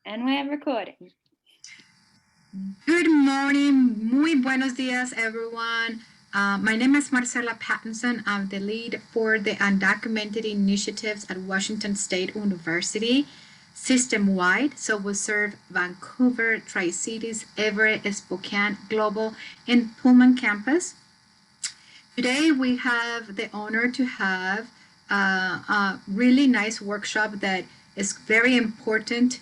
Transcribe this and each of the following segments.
And we're recording. Good morning, muy buenos dias, everyone. My name is Marcela Pattinson. I'm the lead for the undocumented initiatives at Washington State University, system-wide. So we serve Vancouver, Tri-Cities, Everett, Spokane, Global, and Pullman campus. Today we have the honor to have a really nice workshop that is very important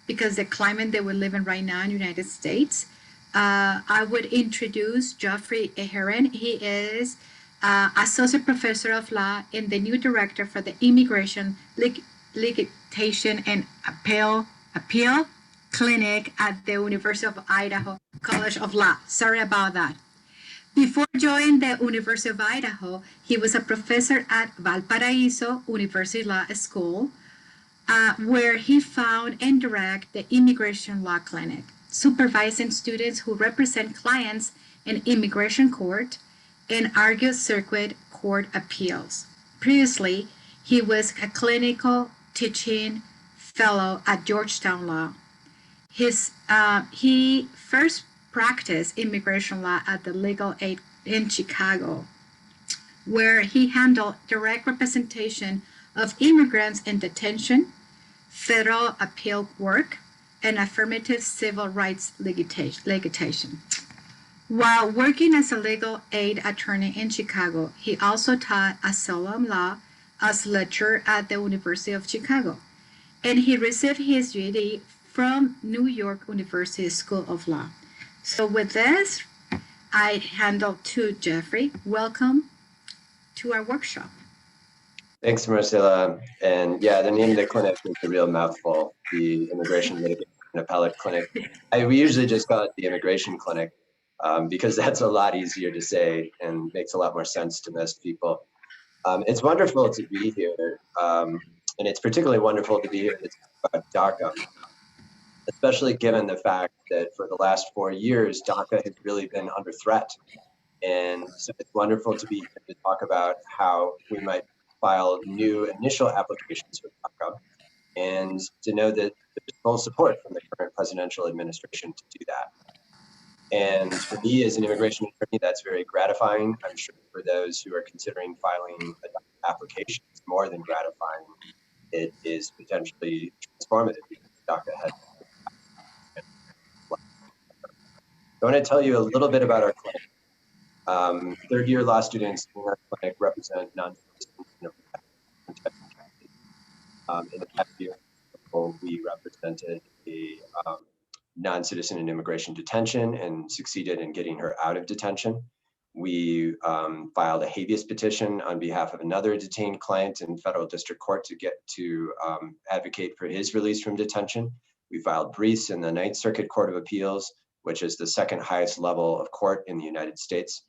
because the climate that we live in right now in the United States. I would introduce Geoffrey Heron. He is Associate Professor of Law and the new Director for the Immigration Litigation and Appeal Clinic at the University of Idaho College of Law. Sorry about that. Before joining the University of Idaho, he was a professor at Valparaiso University Law School, where he found and directed the Immigration Law Clinic, supervising students who represent clients in immigration court and argue circuit court appeals. Previously, he was a clinical teaching fellow at Georgetown Law. He first practiced immigration law at the Legal Aid in Chicago, where he handled direct representation of immigrants in detention, federal appeal work, and affirmative civil rights litigation. While working as a legal aid attorney in Chicago, he also taught asylum law as lecturer at the University of Chicago, and he received his GED from New York University School of Law. So with this, I hand over to Geoffrey. Welcome to our workshop. Thanks, Marcela. And yeah, the name of the clinic is a real mouthful, the Immigration Litigation and Appellate Clinic. We usually just call it the Immigration Clinic because that's a lot easier to say and makes a lot more sense to most people. It's wonderful to be here, and it's particularly wonderful to be here to talk about DACA, especially given the fact that for the last 4 years, DACA has really been under threat. And so it's wonderful to be here to talk about how we might file new initial applications for DACA and to know that there's full support from the current presidential administration to do that. And for me as an immigration attorney, that's very gratifying. I'm sure for those who are considering filing an application, it's more than gratifying. It is potentially transformative because DACA has. I want to tell you a little bit about our clinic. Third-year law students in our clinic represent non-citizens in the past year. We represented a non-citizen in immigration detention and succeeded in getting her out of detention. We filed a habeas petition on behalf of another detained client in federal district court to get to advocate for his release from detention. We filed briefs in the Ninth Circuit Court of Appeals, which is the second highest level of court in the United States.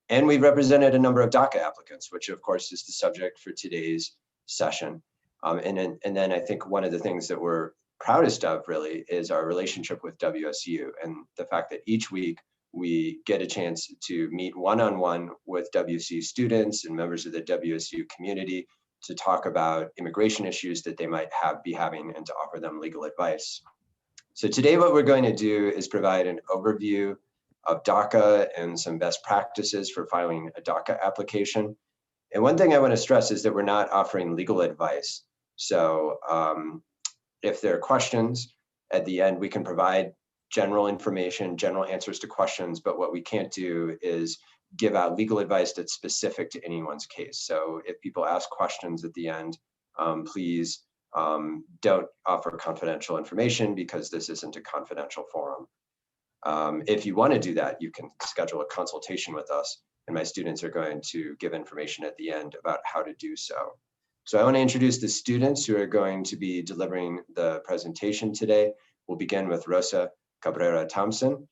And we represented a number of DACA applicants, which of course is the subject for today's session. And then I think one of the things that we're proudest of really is our relationship with WSU and the fact that each week we get a chance to meet one-on-one with WSU students and members of the WSU community to talk about immigration issues that they might be having and to offer them legal advice. So today what we're going to do is provide an overview of DACA and some best practices for filing a DACA application. And one thing I want to stress is that we're not offering legal advice. So if there are questions at the end, we can provide general information, general answers to questions, but what we can't do is give out legal advice that's specific to anyone's case. So if people ask questions at the end, please don't offer confidential information because this isn't a confidential forum. If you want to do that, you can schedule a consultation with us, and my students are going to give information at the end about how to do so. So I want to introduce the students who are going to be delivering the presentation today. We'll begin with Rosa Cabrera Thompson,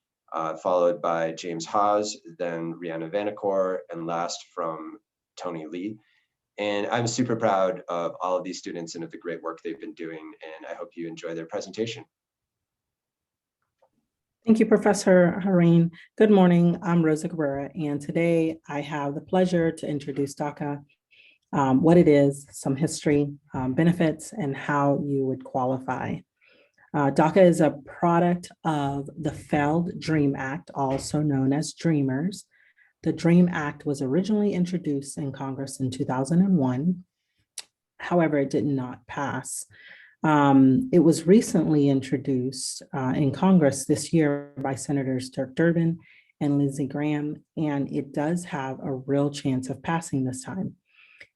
followed by James Hawes, then Rihanna Vanacore, and last from Tony Lee. And I'm super proud of all of these students and of the great work they've been doing, and I hope you enjoy their presentation. Thank you, Professor Hareen. Good morning, I'm Rosa Cabrera, and today I have the pleasure to introduce DACA, what it is, some history, benefits, and how you would qualify. DACA is a product of the failed DREAM Act, also known as Dreamers. The DREAM Act was originally introduced in Congress in 2001. However, it did not pass. It was recently introduced in Congress this year by Senators Dirk Durbin and Lindsey Graham, and it does have a real chance of passing this time.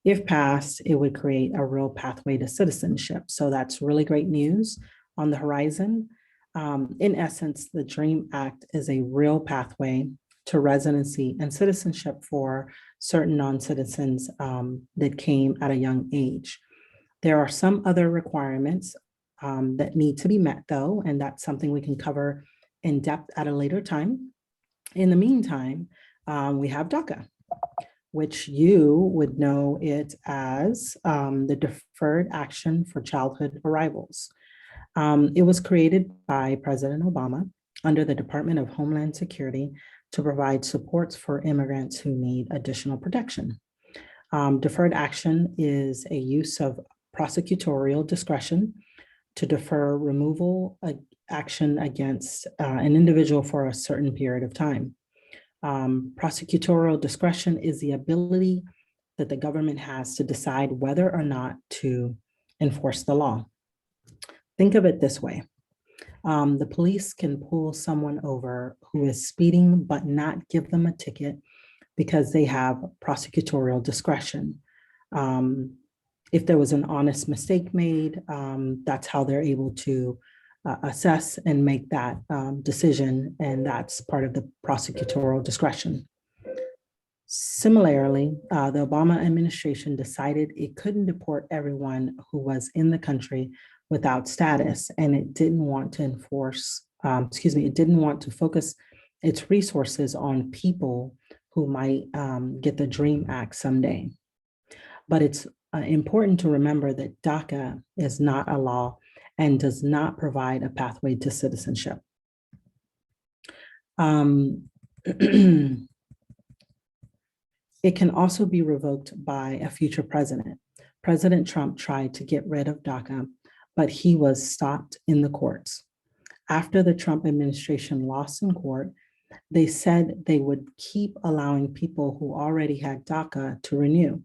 If passed, it would create a real pathway to citizenship. So that's really great news on the horizon. In essence, the DREAM Act is a real pathway to residency and citizenship for certain non-citizens that came at a young age. There are some other requirements that need to be met though, and that's something we can cover in depth at a later time. In the meantime, we have DACA, which you would know it as the Deferred Action for Childhood Arrivals. It was created by President Obama under the Department of Homeland Security to provide supports for immigrants who need additional protection. Deferred action is a use of prosecutorial discretion to defer removal action against an individual for a certain period of time. Prosecutorial discretion is the ability that the government has to decide whether or not to enforce the law. Think of it this way. The police can pull someone over who is speeding but not give them a ticket because they have prosecutorial discretion. If there was an honest mistake made, that's how they're able to assess and make that decision, and that's part of the prosecutorial discretion. Similarly, the Obama administration decided it couldn't deport everyone who was in the country without status, and it didn't want to it didn't want to focus its resources on people who might get the DREAM Act someday. But it's important to remember that DACA is not a law and does not provide a pathway to citizenship. It can also be revoked by a future president. President Trump tried to get rid of DACA, but he was stopped in the courts. After the Trump administration lost in court, they said they would keep allowing people who already had DACA to renew,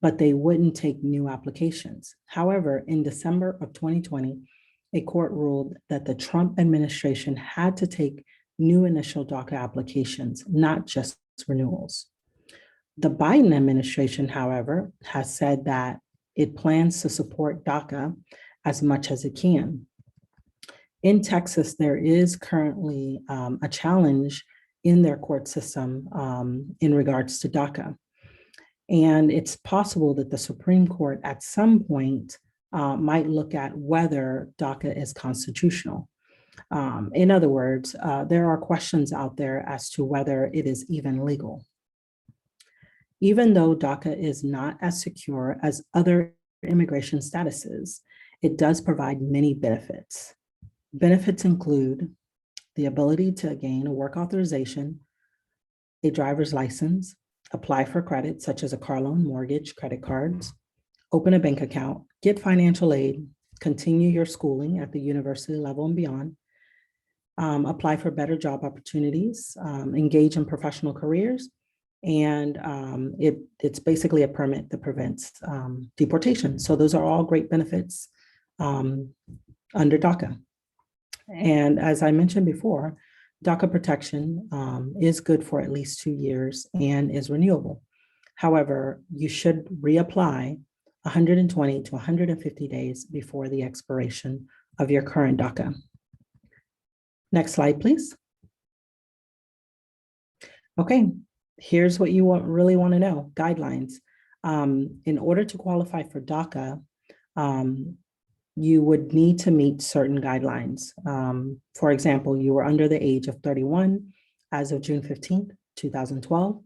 but they wouldn't take new applications. However, in December of 2020, a court ruled that the Trump administration had to take new initial DACA applications, not just renewals. The Biden administration, however, has said that it plans to support DACA as much as it can. In Texas, there is currently a challenge in their court system in regards to DACA. And it's possible that the Supreme Court at some point might look at whether DACA is constitutional. In other words, there are questions out there as to whether it is even legal. Even though DACA is not as secure as other immigration statuses, it does provide many benefits. Benefits include the ability to gain a work authorization, a driver's license, apply for credit such as a car loan, mortgage, credit cards, open a bank account, get financial aid, continue your schooling at the university level and beyond, apply for better job opportunities, engage in professional careers, and it's basically a permit that prevents deportation. So those are all great benefits under DACA. And as I mentioned before, DACA protection is good for at least 2 years and is renewable. However, you should reapply 120 to 150 days before the expiration of your current DACA. Next slide, please. Okay, here's what you really want to know, guidelines. In order to qualify for DACA, you would need to meet certain guidelines. For example, you were under the age of 31 as of June 15th, 2012.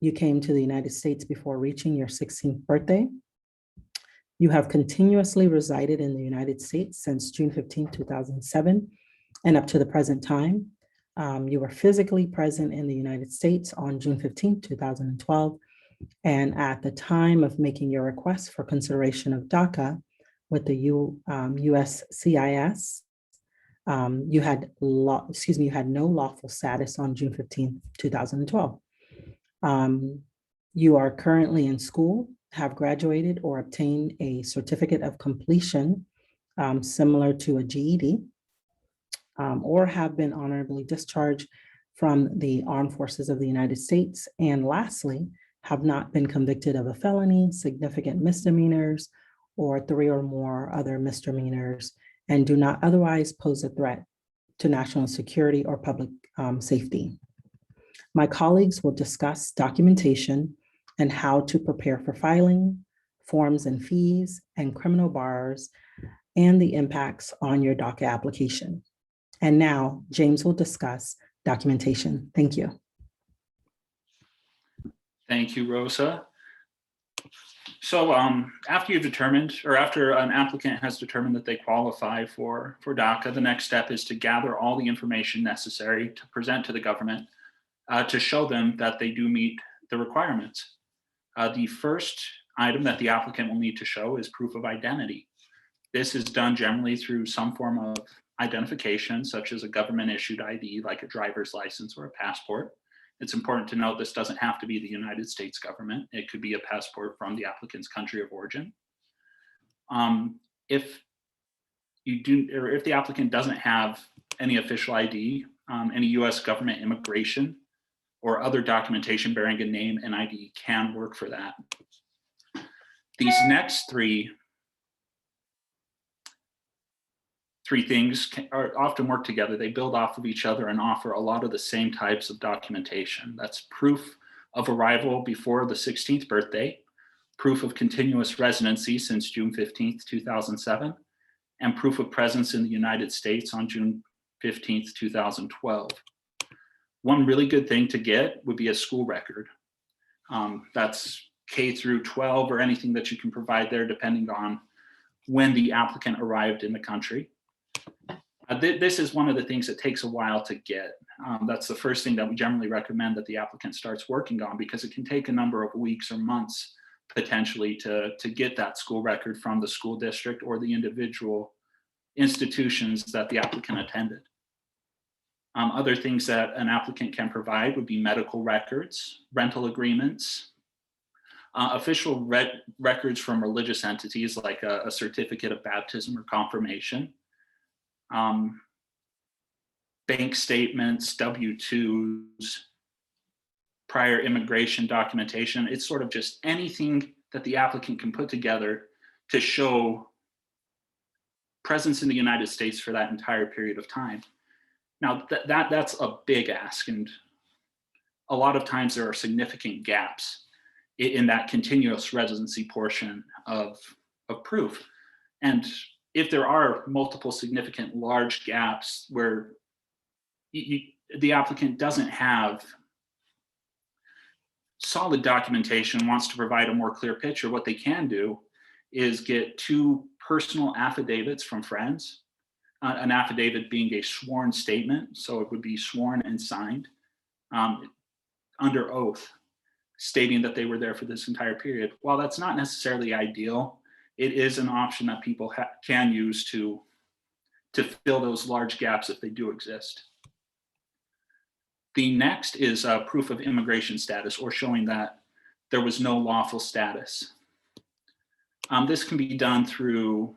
You came to the United States before reaching your 16th birthday. You have continuously resided in the United States since June 15th, 2007, and up to the present time. You were physically present in the United States on June 15th, 2012. And at the time of making your request for consideration of DACA with the USCIS, You had you had no lawful status on June 15th, 2012. You are currently in school, have graduated or obtained a certificate of completion similar to a GED, or have been honorably discharged from the Armed Forces of the United States. And lastly, have not been convicted of a felony, significant misdemeanors, or 3 or more other misdemeanors, and do not otherwise pose a threat to national security or public safety. My colleagues will discuss documentation and how to prepare for filing, forms and fees, and criminal bars, and the impacts on your DACA application. And now James will discuss documentation. Thank you. Thank you, Rosa. So after you've determined, or after an applicant has determined that they qualify for DACA, the next step is to gather all the information necessary to present to the government to show them that they do meet the requirements. The first item that the applicant will need to show is proof of identity. This is done generally through some form of identification, such as a government issued ID, like a driver's license or a passport. It's important to note this doesn't have to be the United States government. It could be a passport from the applicant's country of origin. If the applicant doesn't have any official ID, any US government immigration or other documentation bearing a name and ID can work for that. These next three things are often work together. They build off of each other and offer a lot of the same types of documentation. That's proof of arrival before the 16th birthday, proof of continuous residency since June 15th, 2007, and proof of presence in the United States on June 15th, 2012. One really good thing to get would be a school record. That's K through 12 or anything that you can provide there depending on when the applicant arrived in the country. This is one of the things that takes a while to get. That's the first thing that we generally recommend that the applicant starts working on, because it can take a number of weeks or months potentially to get that school record from the school district or the individual institutions that the applicant attended. Other things that an applicant can provide would be medical records, rental agreements, official records from religious entities like a certificate of baptism or confirmation, bank statements, W-2s, prior immigration documentation. It's sort of just anything that the applicant can put together to show presence in the United States for that entire period of time. Now, that's a big ask, and a lot of times there are significant gaps in that continuous residency portion of proof. And if there are multiple significant large gaps where the applicant doesn't have solid documentation, wants to provide a more clear picture, what they can do is get 2 personal affidavits from friends, an affidavit being a sworn statement, so it would be sworn and signed under oath, stating that they were there for this entire period. While that's not necessarily ideal, it is an option that people can use to fill those large gaps if they do exist. The next is proof of immigration status, or showing that there was no lawful status. This can be done through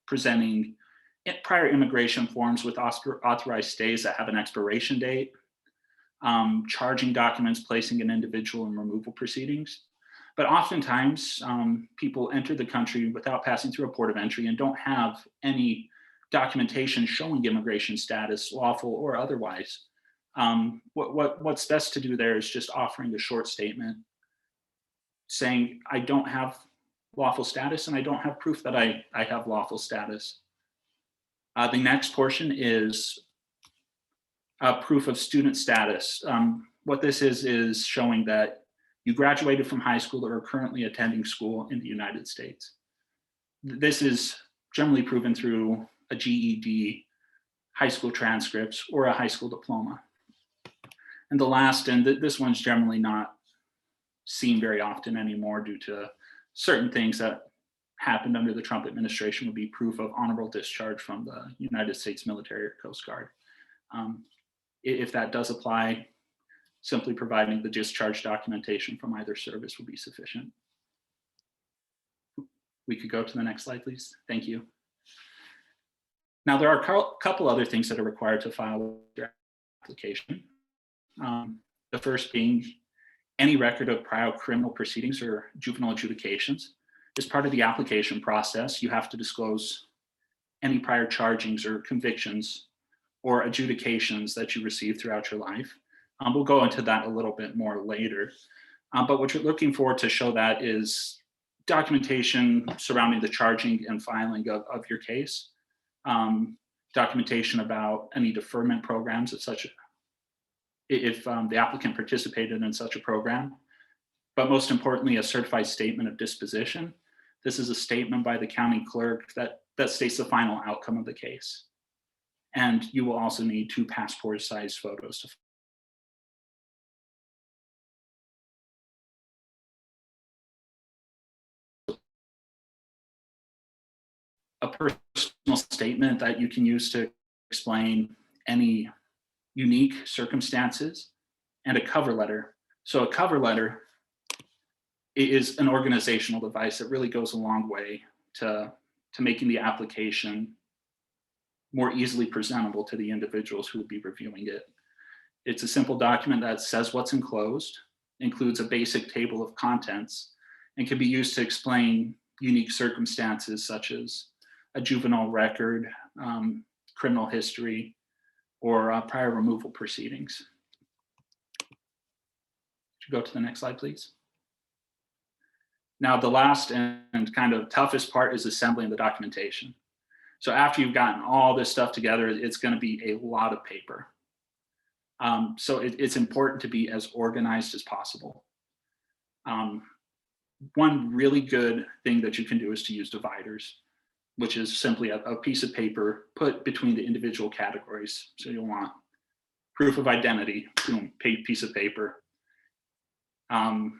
presenting prior immigration forms with authorized stays that have an expiration date, charging documents placing an individual in removal proceedings. But oftentimes, people enter the country without passing through a port of entry and don't have any documentation showing immigration status, lawful or otherwise. What's best to do there is just offering a short statement saying, I don't have lawful status and I don't have proof that I have lawful status. The next portion is proof of student status. What this is showing that you graduated from high school or are currently attending school in the United States. This is generally proven through a GED, high school transcripts, or a high school diploma. And the last, and this one's generally not seen very often anymore due to certain things that happened under the Trump administration would be proof of honorable discharge from the United States military or Coast Guard. If that does apply, simply providing the discharge documentation from either service would be sufficient. We could go to the next slide, please. Thank you. Now, there are a couple other things that are required to file your application. The first being any record of prior criminal proceedings or juvenile adjudications. As part of the application process, you have to disclose any prior chargings or convictions or adjudications that you received throughout your life. We'll go into that a little bit more later. But what you're looking for to show that is documentation surrounding the charging and filing of your case, documentation about any deferment programs if the applicant participated in such a program, but most importantly, a certified statement of disposition. This is a statement by the county clerk that states the final outcome of the case. And you will also need 2 passport-sized photos to a personal statement that you can use to explain any unique circumstances, and a cover letter. So a cover letter is an organizational device that really goes a long way to making the application more easily presentable to the individuals who will be reviewing it. It's a simple document that says what's enclosed, includes a basic table of contents, and can be used to explain unique circumstances such as a juvenile record, criminal history, or prior removal proceedings. Could you go to the next slide, please? Now, the last and kind of toughest part is assembling the documentation. So after you've gotten all this stuff together, it's going to be a lot of paper. So it's important to be as organized as possible. One really good thing that you can do is to use dividers, which is simply a piece of paper put between the individual categories. So you'll want proof of identity, boom, piece of paper.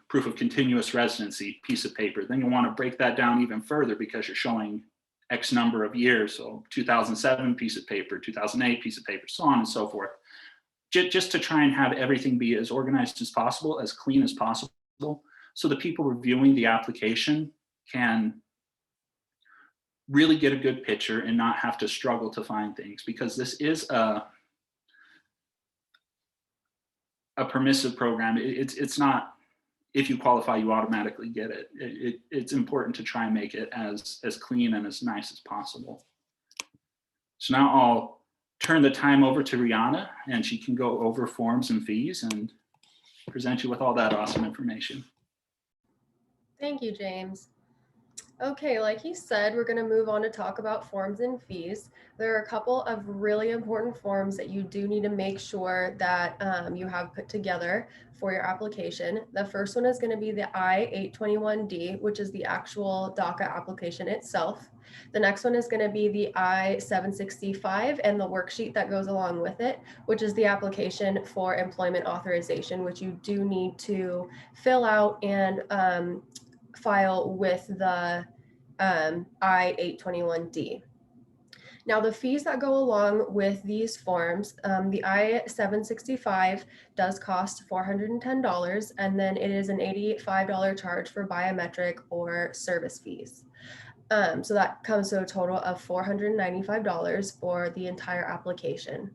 Proof of continuous residency, piece of paper. Then you'll want to break that down even further because you're showing X number of years. So 2007, piece of paper, 2008, piece of paper, so on and so forth. Just to try and have everything be as organized as possible, as clean as possible, so the people reviewing the application can really get a good picture and not have to struggle to find things, because this is a permissive program. It's not, if you qualify, you automatically get it. It's important to try and make it as clean and as nice as possible. So now I'll turn the time over to Rihanna, and she can go over forms and fees and present you with all that awesome information. Thank you, James. Okay, like he said, we're going to move on to talk about forms and fees. There are a couple of really important forms that you do need to make sure that you have put together for your application. The first one is going to be the I-821D, which is the actual DACA application itself. The next one is going to be the I-765 and the worksheet that goes along with it, which is the application for employment authorization, which you do need to fill out and file with the I-821D. Now, the fees that go along with these forms, the I-765 does cost $410, and then it is an $85 charge for biometric or service fees. So that comes to a total of $495 for the entire application.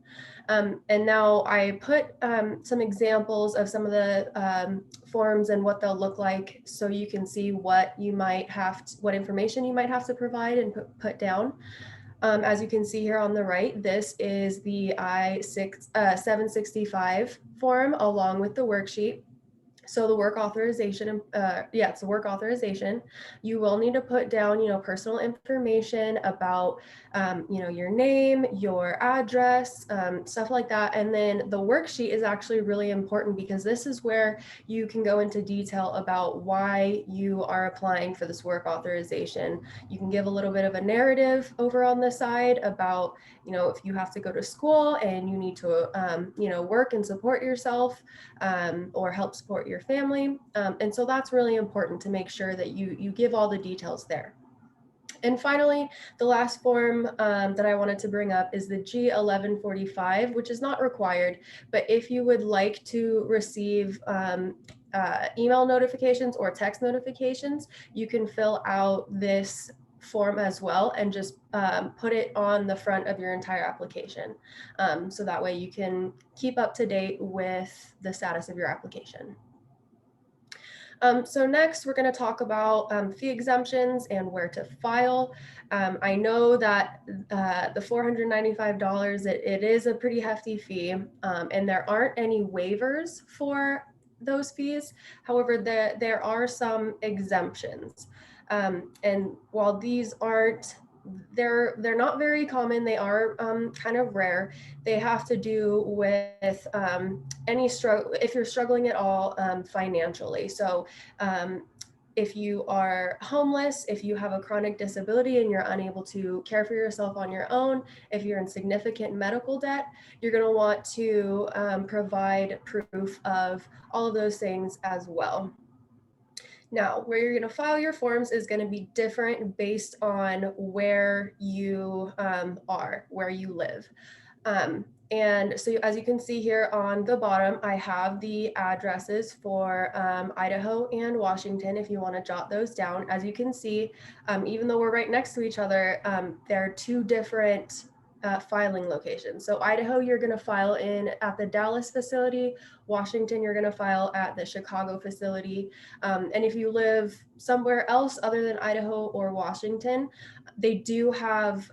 And now I put some examples of some of the forms and what they'll look like, so you can see what you might have to, what information you might have to provide and put down. As you can see here on the right, this is the I-765 form along with the worksheet. So the work authorization, it's the work authorization. You will need to put down, personal information about, your name, your address, stuff like that. And then the worksheet is actually really important, because this is where you can go into detail about why you are applying for this work authorization. You can give a little bit of a narrative over on the side about, if you have to go to school and you need to, work and support yourself, or help support your family. And so that's really important to make sure that you give all the details there. And finally, the last form that I wanted to bring up is the G1145, which is not required, but if you would like to receive email notifications or text notifications, you can fill out this form as well and just put it on the front of your entire application. So that way you can keep up to date with the status of your application. So next we're going to talk about fee exemptions and where to file. I know that the $495, it is a pretty hefty fee, and there aren't any waivers for those fees. However, there are some exemptions. And while these aren't, they're not very common, they are kind of rare. They have to do with any struggle, if you're struggling at all financially. So if you are homeless, if you have a chronic disability and you're unable to care for yourself on your own, if you're in significant medical debt, you're going to want to provide proof of all of those things as well. Now, where you're going to file your forms is going to be different based on where you are, where you live. And so as you can see here on the bottom, I have the addresses for Idaho and Washington, if you want to jot those down. As you can see, even though we're right next to each other, there are two different filing locations. So Idaho, you're going to file in at the Dallas facility. Washington, you're going to file at the Chicago facility. And if you live somewhere else other than Idaho or Washington, they do have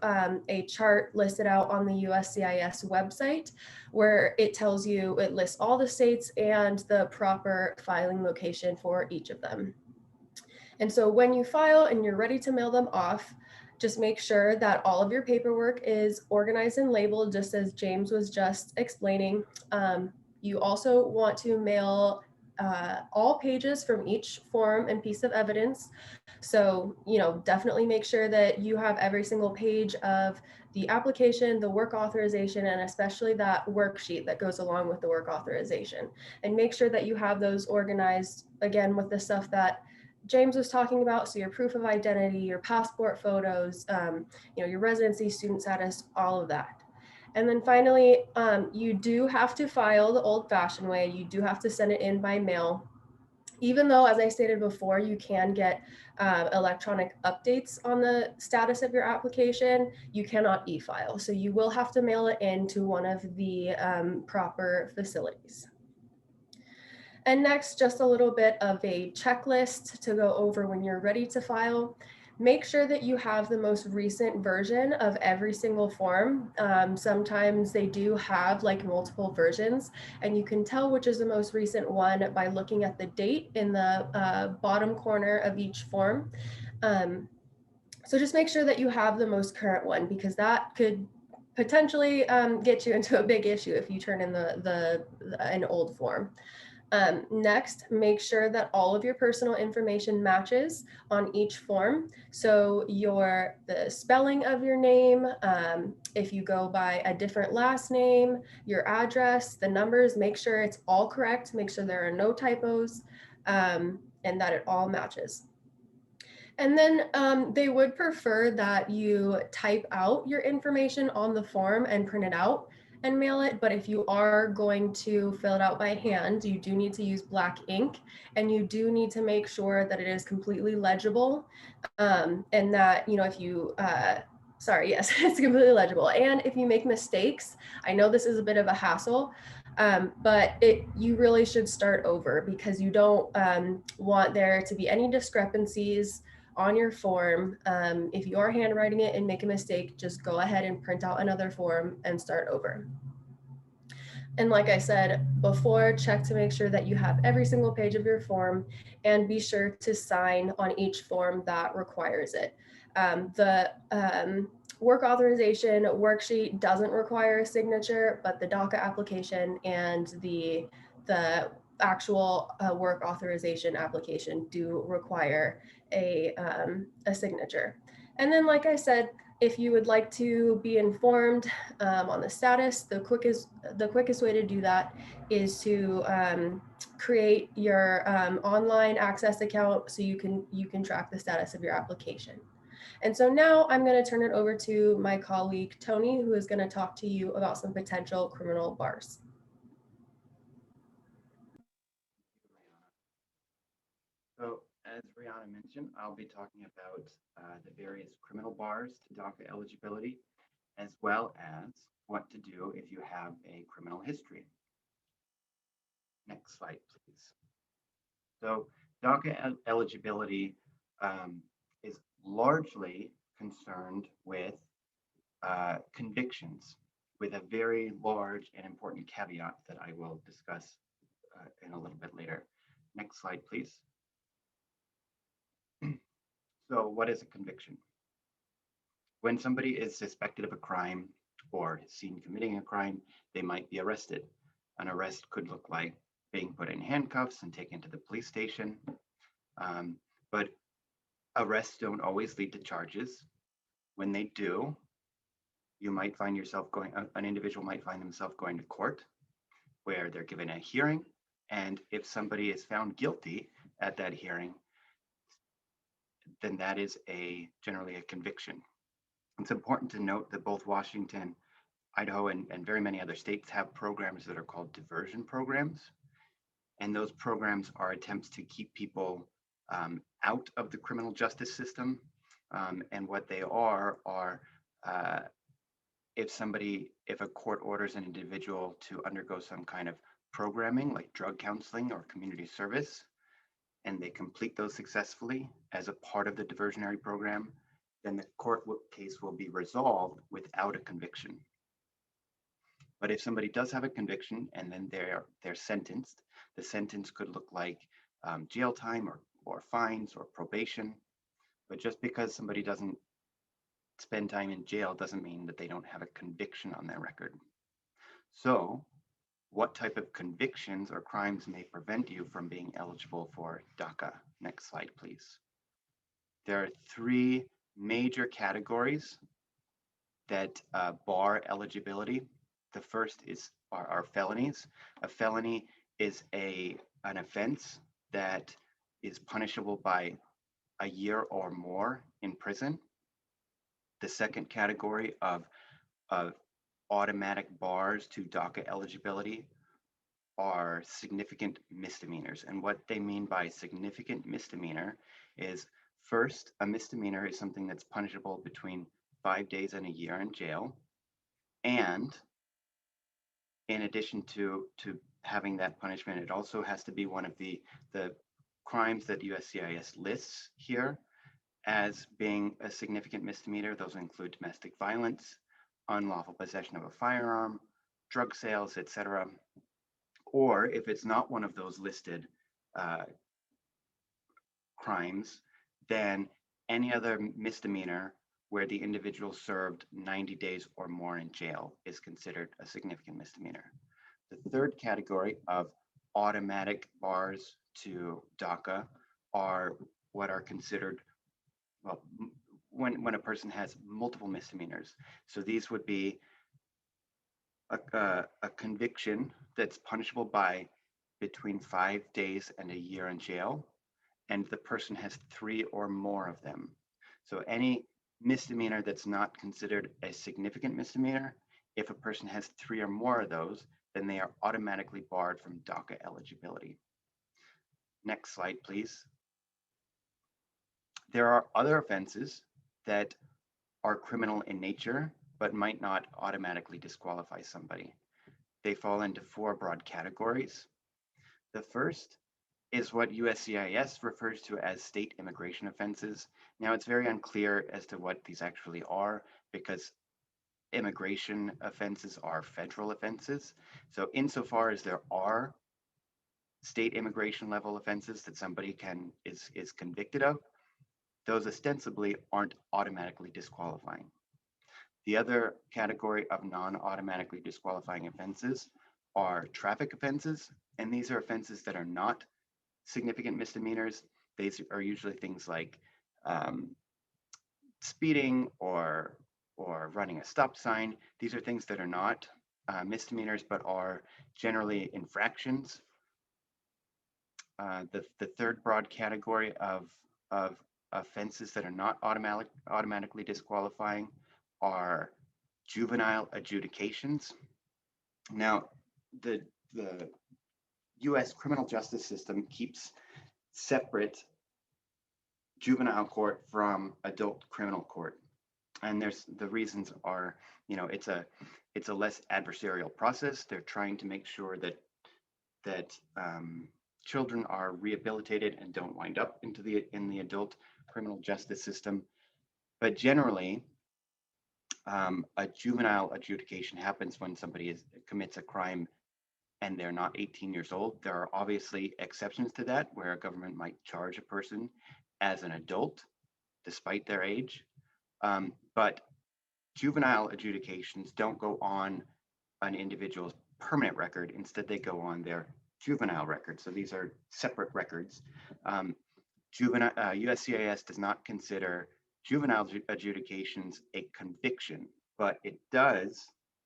a chart listed out on the USCIS website where it tells you, it lists all the states and the proper filing location for each of them. And so when you file and you're ready to mail them off, just make sure that all of your paperwork is organized and labeled, just as James was just explaining. You also want to mail all pages from each form and piece of evidence. So, definitely make sure that you have every single page of the application, the work authorization, and especially that worksheet that goes along with the work authorization. And make sure that you have those organized, again, with the stuff that James was talking about. So your proof of identity, your passport photos, your residency, student status, all of that. And then finally, you do have to file the old-fashioned way. You do have to send it in by mail. Even though, as I stated before, you can get electronic updates on the status of your application, you cannot e-file. So you will have to mail it in to one of the proper facilities. And next, just a little bit of a checklist to go over when you're ready to file. Make sure that you have the most recent version of every single form. Sometimes they do have like multiple versions, and you can tell which is the most recent one by looking at the date in the bottom corner of each form. So just make sure that you have the most current one, because that could potentially get you into a big issue if you turn in an old form. Next, make sure that all of your personal information matches on each form. So the spelling of your name, if you go by a different last name, your address, the numbers, make sure it's all correct, make sure there are no typos, and that it all matches. And then they would prefer that you type out your information on the form and print it out and mail it. But if you are going to fill it out by hand, you do need to use black ink, and you do need to make sure that it is completely legible, and that, if you, sorry, yes, it's completely legible. And if you make mistakes, I know this is a bit of a hassle, but you really should start over, because you don't want there to be any discrepancies on your form. If you are handwriting it and make a mistake, just go ahead and print out another form and start over. And like I said before, check to make sure that you have every single page of your form, and be sure to sign on each form that requires it. The work authorization worksheet doesn't require a signature, but the DACA application and the actual work authorization application do require a signature. And then, like I said, if you would like to be informed on the status, the quickest way to do that is to create your online access account, so you can track the status of your application. And so now I'm going to turn it over to my colleague, Tony, who is going to talk to you about some potential criminal bars. So as Rihanna mentioned, I'll be talking about the various criminal bars to DACA eligibility, as well as what to do if you have a criminal history. Next slide, please. So DACA eligibility is largely concerned with convictions, with a very large and important caveat that I will discuss in a little bit later. Next slide, please. So what is a conviction? When somebody is suspected of a crime or seen committing a crime, they might be arrested. An arrest could look like being put in handcuffs and taken to the police station. But arrests don't always lead to charges. When they do, you might find yourself an individual might find themselves going to court where they're given a hearing. And if somebody is found guilty at that hearing, then that is generally a conviction. It's important to note that both Washington, Idaho, and very many other states have programs that are called diversion programs. And those programs are attempts to keep people out of the criminal justice system. And what they are if a court orders an individual to undergo some kind of programming like drug counseling or community service, and they complete those successfully as a part of the diversionary program, then the court case will be resolved without a conviction. But if somebody does have a conviction and then they're sentenced, the sentence could look like jail time or fines or probation. But just because somebody doesn't spend time in jail doesn't mean that they don't have a conviction on their record. So what type of convictions or crimes may prevent you from being eligible for DACA? Next slide, please. There are three major categories that bar eligibility. The first are felonies. A felony is an offense that is punishable by a year or more in prison. The second category of automatic bars to DACA eligibility are significant misdemeanors. And what they mean by significant misdemeanor is, first, a misdemeanor is something that's punishable between 5 days and a year in jail. And in addition to having that punishment, it also has to be one of the crimes that USCIS lists here as being a significant misdemeanor. Those include domestic violence, unlawful possession of a firearm, drug sales, etc. Or if it's not one of those listed crimes, then any other misdemeanor where the individual served 90 days or more in jail is considered a significant misdemeanor. The third category of automatic bars to DACA are what are considered, well, when a person has multiple misdemeanors. So these would be a conviction that's punishable by between 5 days and a year in jail, and the person has 3 or more of them. So any misdemeanor that's not considered a significant misdemeanor, if a person has 3 or more of those, then they are automatically barred from DACA eligibility. Next slide, please. There are other offenses that are criminal in nature, but might not automatically disqualify somebody. They fall into 4 broad categories. The first is what USCIS refers to as state immigration offenses. Now, it's very unclear as to what these actually are because immigration offenses are federal offenses. So insofar as there are state immigration level offenses that somebody is convicted of, those ostensibly aren't automatically disqualifying. The other category of non-automatically disqualifying offenses are traffic offenses, and these are offenses that are not significant misdemeanors. These are usually things like speeding or running a stop sign. These are things that are not misdemeanors, but are generally infractions. The third broad category of offenses that are not automatically disqualifying are juvenile adjudications. Now, the U.S. criminal justice system keeps separate juvenile court from adult criminal court, and the reasons are, it's a less adversarial process. They're trying to make sure that children are rehabilitated and don't wind up in the adult criminal justice system. But generally, a juvenile adjudication happens when somebody commits a crime and they're not 18 years old. There are obviously exceptions to that, where a government might charge a person as an adult despite their age. But juvenile adjudications don't go on an individual's permanent record. Instead, they go on their juvenile record. So these are separate records. USCIS does not consider juvenile adjudications a conviction, but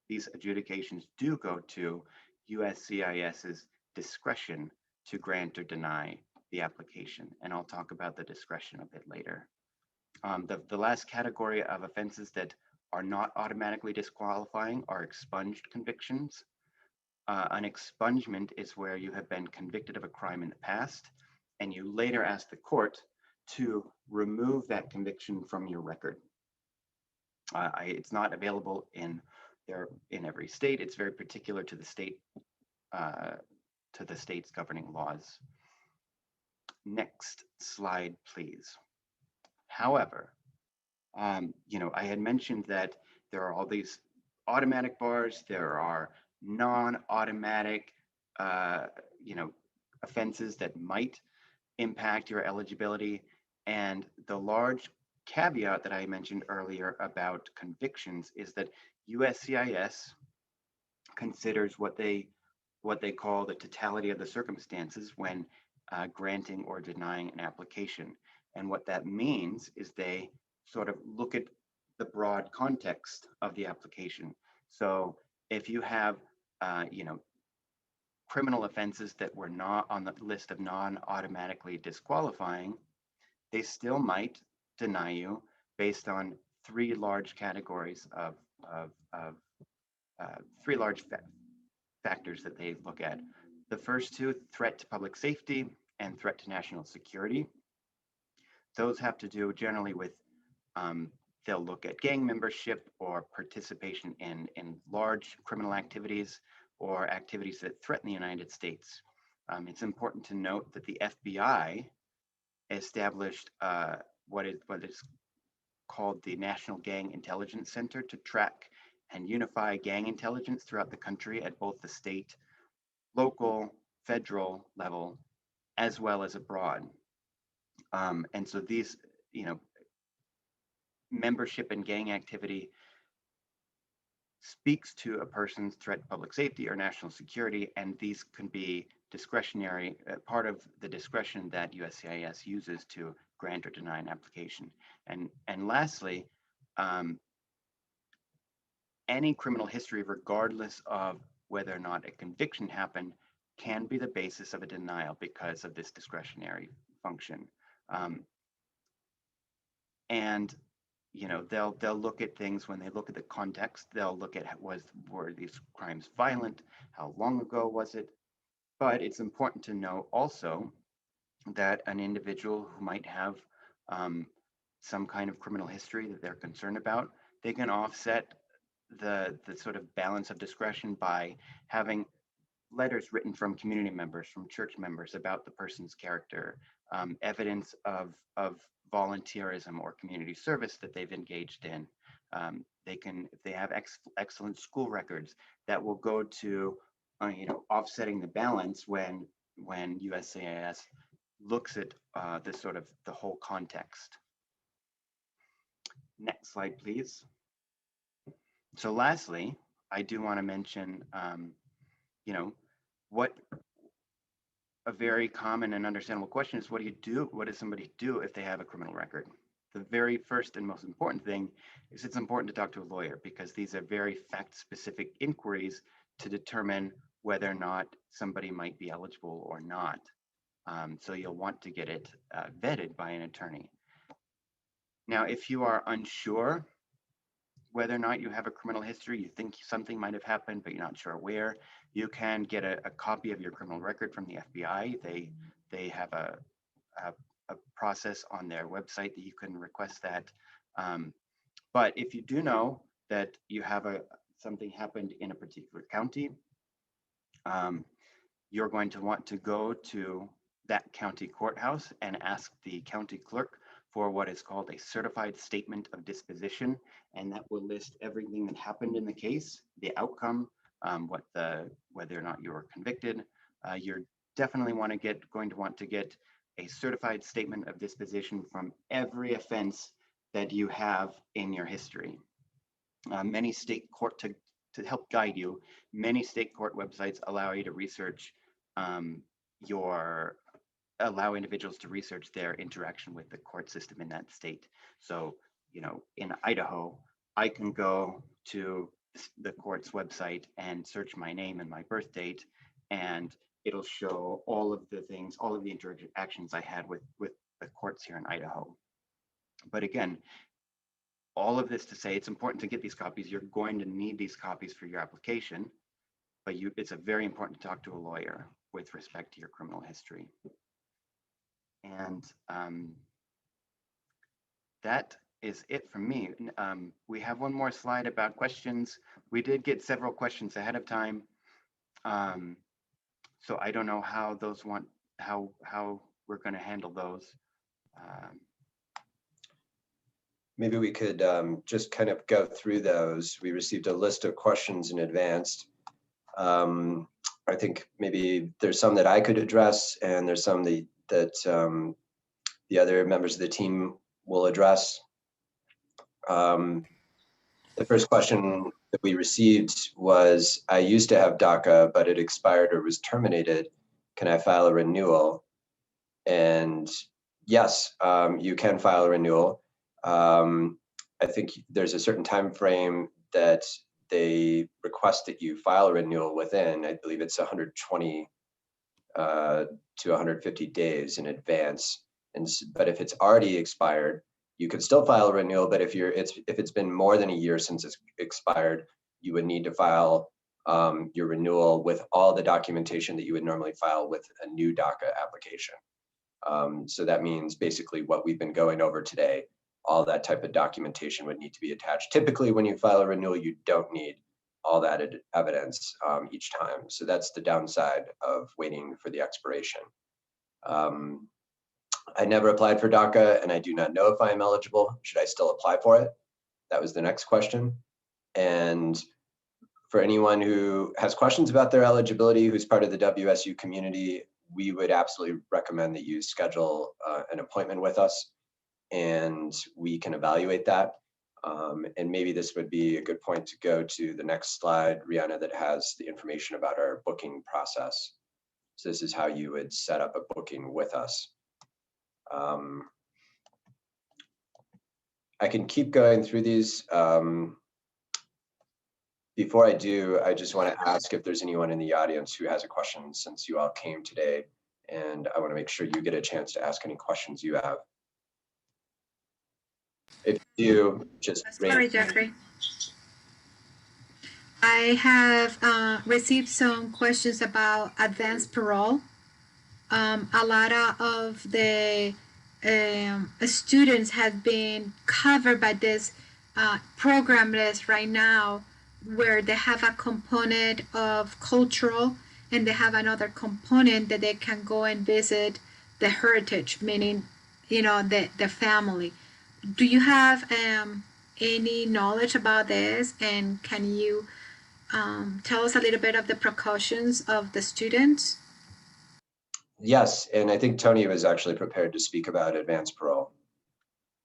these adjudications do go to USCIS's discretion to grant or deny the application. And I'll talk about the discretion a bit later. The last category of offenses that are not automatically disqualifying are expunged convictions. An expungement is where you have been convicted of a crime in the past, and you later ask the court to remove that conviction from your record. It's not available in every state. It's very particular to the state, to the state's governing laws. Next slide, please. However, I had mentioned that there are all these automatic bars. There are non-automatic, offenses that might impact your eligibility. And the large caveat that I mentioned earlier about convictions is that USCIS considers what they call the totality of the circumstances when granting or denying an application. And what that means is they sort of look at the broad context of the application. So if you have, criminal offenses that were not on the list of non-automatically disqualifying, they still might deny you based on three large categories of three large factors that they look at. The first two, threat to public safety and threat to national security. Those have to do generally with, they'll look at gang membership or participation in large criminal activities or activities that threaten the United States. It's important to note that the FBI established what is called the National Gang Intelligence Center to track and unify gang intelligence throughout the country at both the state, local, federal level, as well as abroad. And so these, membership in gang activity speaks to a person's threat to public safety or national security, and these can be discretionary, part of the discretion that USCIS uses to grant or deny an application. And lastly, any criminal history, regardless of whether or not a conviction happened, can be the basis of a denial because of this discretionary function. And they'll look at things when they look at the context. They'll look at were these crimes violent? How long ago was it? But it's important to know also that an individual who might have some kind of criminal history that they're concerned about, they can offset the sort of balance of discretion by having letters written from community members, from church members about the person's character, evidence of volunteerism or community service that they've engaged in. They can, if they have excellent school records, that will go to offsetting the balance when USCIS looks at the whole context. Next slide, please. So lastly, I do want to mention, what a very common and understandable question is, what do you do? What does somebody do if they have a criminal record? The very first and most important thing is it's important to talk to a lawyer, because these are very fact-specific inquiries to determine whether or not somebody might be eligible or not. So you'll want to get it vetted by an attorney. Now, if you are unsure whether or not you have a criminal history, you think something might have happened, but you're not sure where, you can get a copy of your criminal record from the FBI. They have a process on their website that you can request that. But if you do know that you have something happened in a particular county, you're going to want to go to that county courthouse and ask the county clerk for what is called a certified statement of disposition. And that will list everything that happened in the case, the outcome, whether or not you were convicted. You're definitely going to want to get a certified statement of disposition from every offense that you have in your history. Many state court, to help guide you, many state court websites allow you to research allow individuals to research their interaction with the court system in that state. So, in Idaho, I can go to the court's website and search my name and my birth date, and it'll show all of the things, all of the interactions I had with the courts here in Idaho. But again, all of this to say, it's important to get these copies. You're going to need these copies for your application, but it's very important to talk to a lawyer with respect to your criminal history. And that is it from me. We have one more slide about questions. We did get several questions ahead of time. So I don't know how we're going to handle those. Maybe we could just kind of go through those. We received a list of questions in advance. I think maybe there's some that I could address, and there's some that the other members of the team will address. The first question that we received was, I used to have DACA, but it expired or was terminated. Can I file a renewal? And yes, you can file a renewal. I think there's a certain time frame that they request that you file a renewal within. I believe it's 120 to 150 days in advance. But if it's already expired, you could still file a renewal. But if it's been more than a year since it's expired, you would need to file your renewal with all the documentation that you would normally file with a new DACA application. So that means basically what we've been going over today. All that type of documentation would need to be attached. Typically, when you file a renewal, you don't need all that evidence each time. So that's the downside of waiting for the expiration. I never applied for DACA, and I do not know if I am eligible. Should I still apply for it? That was the next question. And for anyone who has questions about their eligibility, who's part of the WSU community, we would absolutely recommend that you schedule an appointment with us, and we can evaluate that. And maybe this would be a good point to go to the next slide, Rihanna, that has the information about our booking process. So this is how you would set up a booking with us. I can keep going through these. Before I do, I just want to ask if there's anyone in the audience who has a question, since you all came today, and I want to make sure you get a chance to ask any questions you have. If you do, just Sorry, Jeffrey. I have received some questions about advanced parole. A lot of the students have been covered by this program list right now, where they have a component of cultural, and they have another component that they can go and visit the heritage, meaning, the family. Do you have any knowledge about this, and can you tell us a little bit of the precautions of the students? Yes, and I think Tony was actually prepared to speak about advanced parole.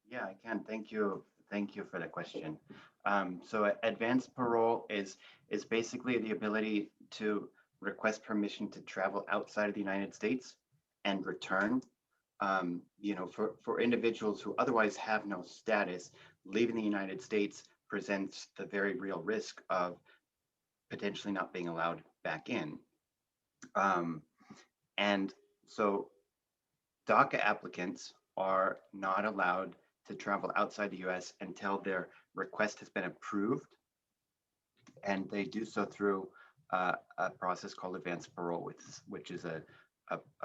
Yeah, I can. Thank you. Thank you for the question. So advanced parole is basically the ability to request permission to travel outside of the United States and return. For individuals who otherwise have no status, leaving the United States presents the very real risk of potentially not being allowed back in. And so DACA applicants are not allowed to travel outside the US until their request has been approved. And they do so through a process called advanced parole, which is a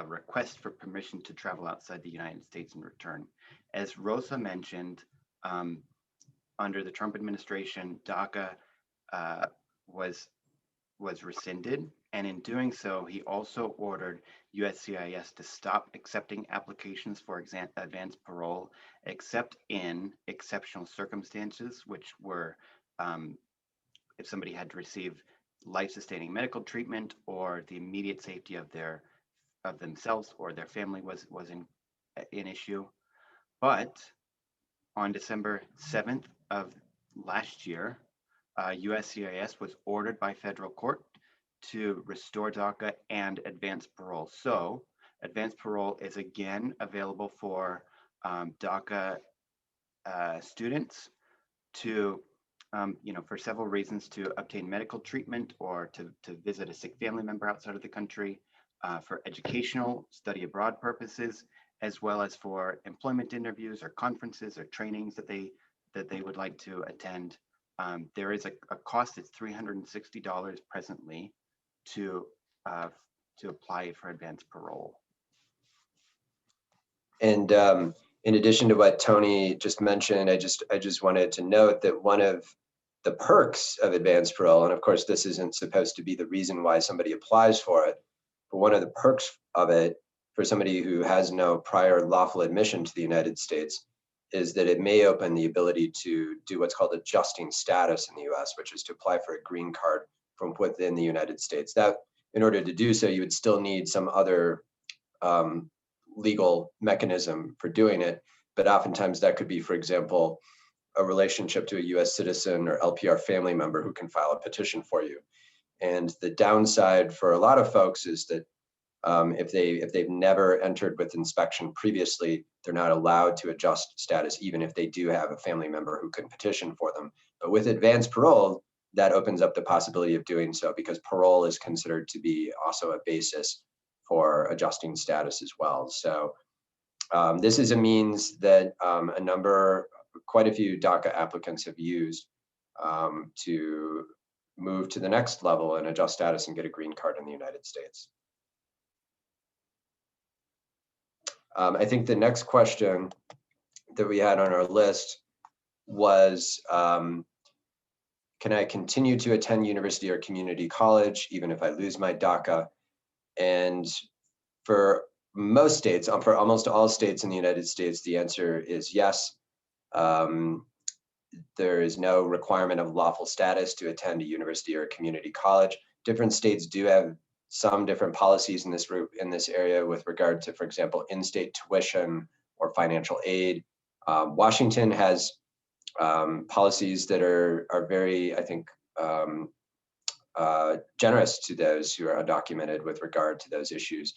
request for permission to travel outside the United States and return. As Rosa mentioned, under the Trump administration, DACA was rescinded. And in doing so, he also ordered USCIS to stop accepting applications for advanced parole, except in exceptional circumstances, which were if somebody had to receive life-sustaining medical treatment, or the immediate safety of themselves or their family was an issue. But on December 7th of last year, USCIS was ordered by federal court to restore DACA and advanced parole. So advanced parole is again available for DACA students to, for several reasons, to obtain medical treatment or to visit a sick family member outside of the country, for educational, study abroad purposes, as well as for employment interviews or conferences or trainings that they would like to attend. There is a cost. It's $360 presently to apply for advanced parole. And in addition to what Tony just mentioned, I just wanted to note that one of the perks of advanced parole, and of course this isn't supposed to be the reason why somebody applies for it, but one of the perks of it for somebody who has no prior lawful admission to the United States is that it may open the ability to do what's called adjusting status in the US, which is to apply for a green card from within the United States. That, in order to do so, you would still need some other legal mechanism for doing it. But oftentimes that could be, for example, a relationship to a US citizen or LPR family member who can file a petition for you. And the downside for a lot of folks is that if they've never entered with inspection previously, they're not allowed to adjust status, even if they do have a family member who can petition for them. But with advanced parole, that opens up the possibility of doing so, because parole is considered to be also a basis for adjusting status as well. So this is a means that quite a few DACA applicants have used to move to the next level and adjust status and get a green card in the United States. I think the next question that we had on our list was, can I continue to attend university or community college even if I lose my DACA? And for most states, for almost all states in the United States, the answer is yes. There is no requirement of lawful status to attend a university or a community college. Different states do have some different policies in this area with regard to, for example, in-state tuition or financial aid. Washington has policies that are very, I think, generous to those who are undocumented with regard to those issues.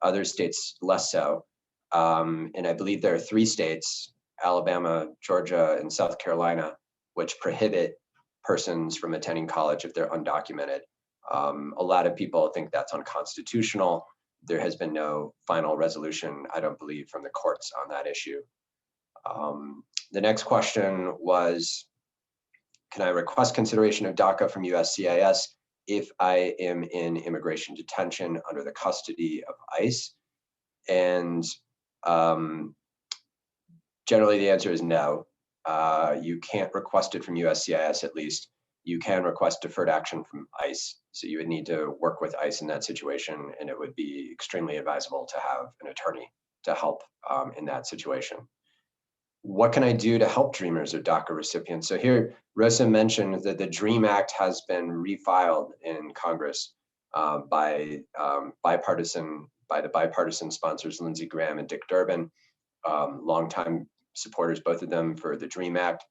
Other states less so. And I believe there are 3 states, Alabama, Georgia, and South Carolina, which prohibit persons from attending college if they're undocumented. A lot of people think that's unconstitutional. There has been no final resolution, I don't believe, from the courts on that issue. The next question was, can I request consideration of DACA from USCIS if I am in immigration detention under the custody of ICE? And generally the answer is no. You can't request it from USCIS, at least. You can request deferred action from ICE. So you would need to work with ICE in that situation, and it would be extremely advisable to have an attorney to help in that situation. What can I do to help Dreamers or DACA recipients? So here, Rosa mentioned that the DREAM Act has been refiled in Congress by the bipartisan sponsors, Lindsey Graham and Dick Durbin, longtime supporters, both of them, for the DREAM Act.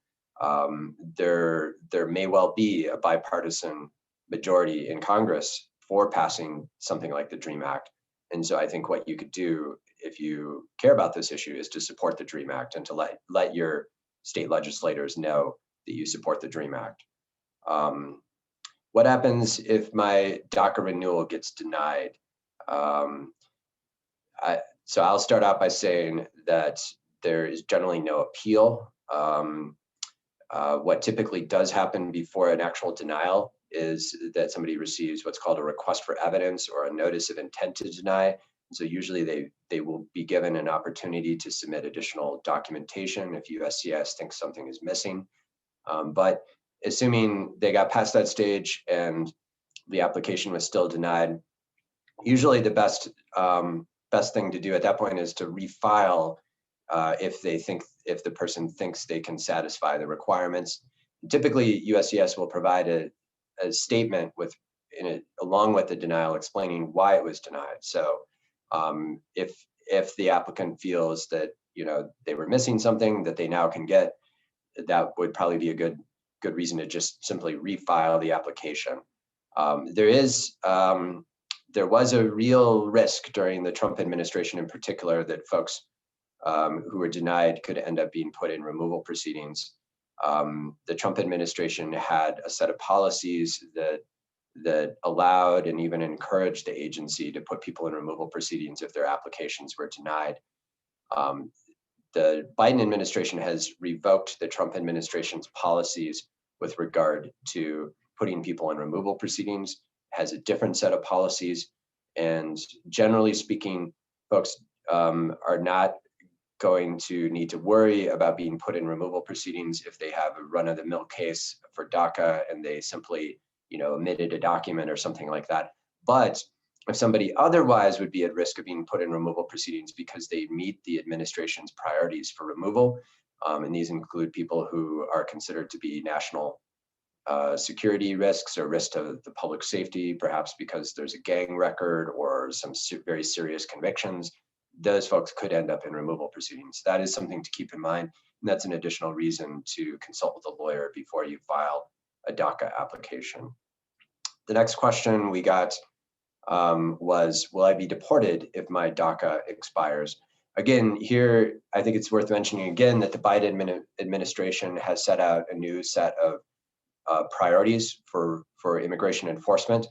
There may well be a bipartisan majority in Congress for passing something like the DREAM Act. And so I think what you could do, if you care about this issue, is to support the DREAM Act and to let your state legislators know that you support the DREAM Act. What happens if my DACA renewal gets denied? So I'll start out by saying that there is generally no appeal. What typically does happen before an actual denial is that somebody receives what's called a request for evidence or a notice of intent to deny. So usually they will be given an opportunity to submit additional documentation if USCIS thinks something is missing. But assuming they got past that stage and the application was still denied, usually the best thing to do at that point is to refile if the person thinks they can satisfy the requirements. Typically, USCIS will provide a statement along with the denial explaining why it was denied. So if the applicant feels that they were missing something that they now can get, that would probably be a good reason to just simply refile the application. There was a real risk during the Trump administration in particular that folks who were denied could end up being put in removal proceedings. The Trump administration had a set of policies that allowed and even encouraged the agency to put people in removal proceedings if their applications were denied. The Biden administration has revoked the Trump administration's policies with regard to putting people in removal proceedings, has a different set of policies. And generally speaking, folks are not going to need to worry about being put in removal proceedings if they have a run-of-the-mill case for DACA and they simply, omitted a document or something like that. But if somebody otherwise would be at risk of being put in removal proceedings because they meet the administration's priorities for removal, and these include people who are considered to be national security risks or risk to the public safety, perhaps because there's a gang record or some very serious convictions, those folks could end up in removal proceedings. That is something to keep in mind, and that's an additional reason to consult with a lawyer before you file a DACA application. The next question we got was, will I be deported if my DACA expires? Again, here, I think it's worth mentioning again that the Biden administration has set out a new set of priorities for immigration enforcement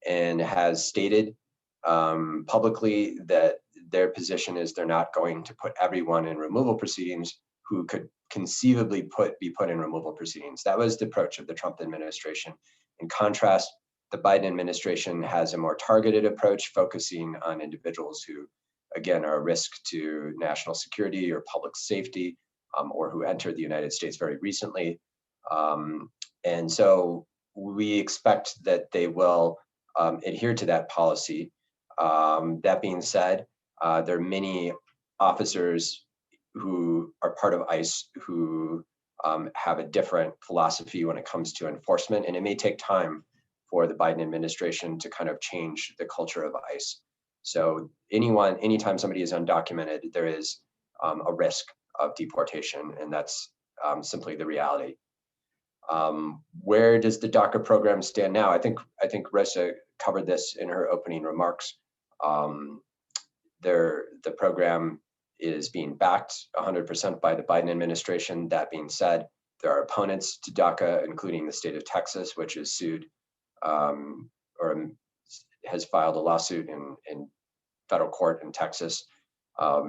and has stated publicly that their position is they're not going to put everyone in removal proceedings who could conceivably be put in removal proceedings. That was the approach of the Trump administration. In contrast, the Biden administration has a more targeted approach focusing on individuals who, again, are a risk to national security or public safety, or who entered the United States very recently. And so we expect that they will adhere to that policy. That being said, there are many officers who are part of ICE who have a different philosophy when it comes to enforcement, and it may take time for the Biden administration to kind of change the culture of ICE. So anytime somebody is undocumented, there is a risk of deportation, and that's simply the reality. Where does the DACA program stand now? I think Rosa covered this in her opening remarks. The program is being backed 100% by the Biden administration. That being said, there are opponents to DACA, including the state of Texas, which is sued or has filed a lawsuit in federal court in Texas.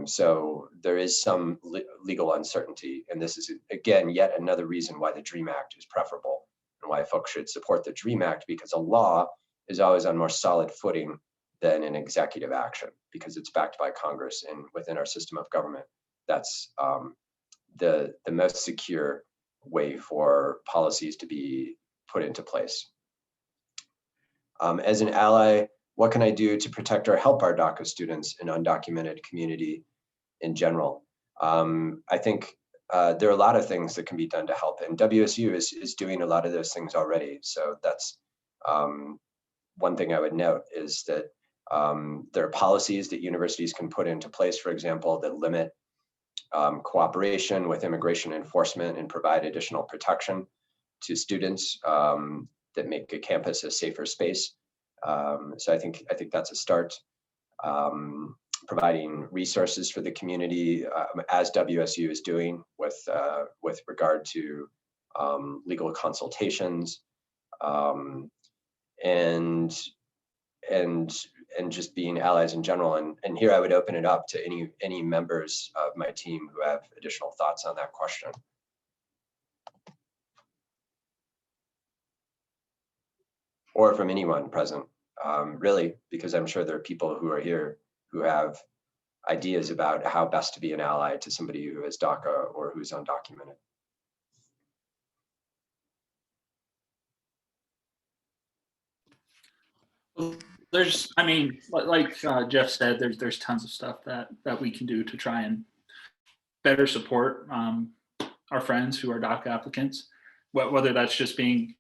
So there is some legal uncertainty. And this is, again, yet another reason why the DREAM Act is preferable and why folks should support the DREAM Act, because a law is always on more solid footing than an executive action, because it's backed by Congress and within our system of government. That's the most secure way for policies to be put into place. As an ally, what can I do to protect or help our DACA students and undocumented community in general? I think there are a lot of things that can be done to help, and WSU is doing a lot of those things already. So that's one thing I would note, is that there are policies that universities can put into place, for example, that limit cooperation with immigration enforcement and provide additional protection to students that make a campus a safer space. So I think that's a start. Providing resources for the community, as WSU is doing with regard to legal consultations, and and just being allies in general. And here I would open it up to any members of my team who have additional thoughts on that question. Or from anyone present, really, because I'm sure there are people who are here who have ideas about how best to be an ally to somebody who has DACA or who's undocumented. There's, I mean, like Jeff said, there's tons of stuff that we can do to try and better support our friends who are DACA applicants, whether that's just being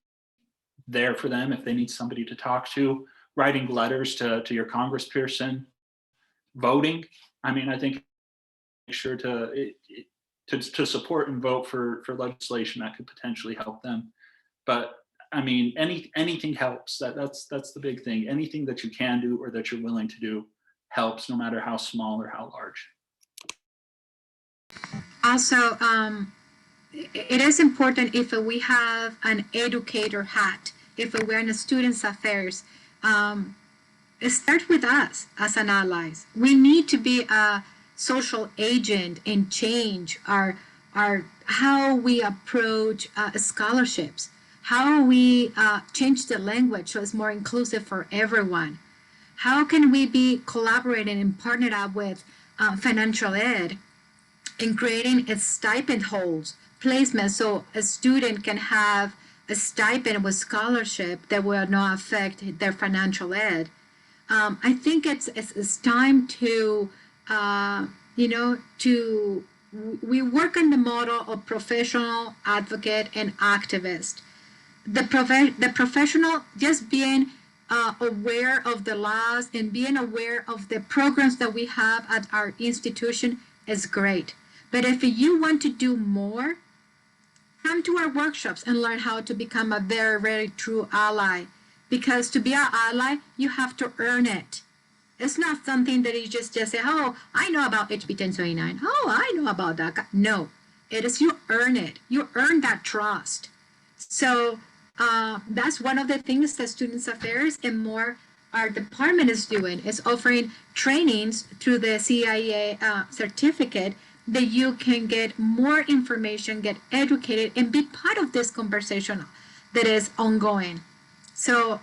there for them if they need somebody to talk to, writing letters to your congressperson, voting. I mean, I think make sure to support and vote for legislation that could potentially help them. But I mean, anything helps. That's the big thing. Anything that you can do or that you're willing to do helps, no matter how small or how large. Also, it is important if we have an educator hat, if we're in students affairs, it starts with us as an allies. We need to be a social agent and change our how we approach scholarships, how we change the language so it's more inclusive for everyone. How can we be collaborating and partnered up with financial aid in creating a stipend holds placement so a student can have a stipend with scholarship that will not affect their financial aid. I think it's time to we work on the model of professional, advocate, and activist. The professional just being aware of the laws and being aware of the programs that we have at our institution is great. But if you want to do more, come to our workshops and learn how to become a very, very true ally. Because to be an ally, you have to earn it. It's not something that you just say, oh, I know about HB 1029. Oh, I know about DACA. No, it is you earn it. You earn that trust. So that's one of the things that Students Affairs and more our department is doing, is offering trainings through the CIA certificate that you can get more information, get educated, and be part of this conversation that is ongoing. So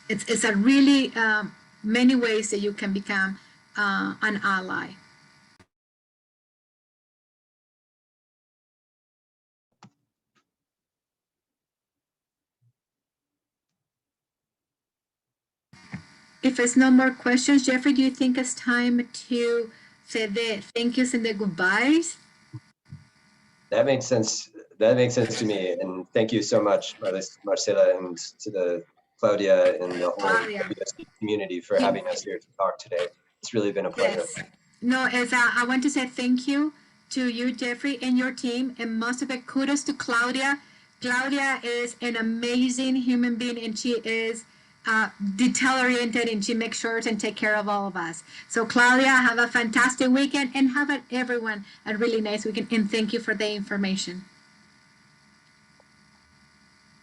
it's a really many ways that you can become an ally. If there's no more questions, Jeffrey, do you think it's time to say the thank yous and the goodbyes? That makes sense. That makes sense to me. And thank you so much, Marcela, and to the Claudia and the whole WSD community for having us here to talk today. It's really been a pleasure. Yes. No, as I want to say thank you to you, Jeffrey, and your team, and most of it, kudos to Claudia. Claudia is an amazing human being, and she is detail-oriented, and she makes sure and take care of all of us. So Claudia, have a fantastic weekend, and have everyone a really nice weekend, and thank you for the information.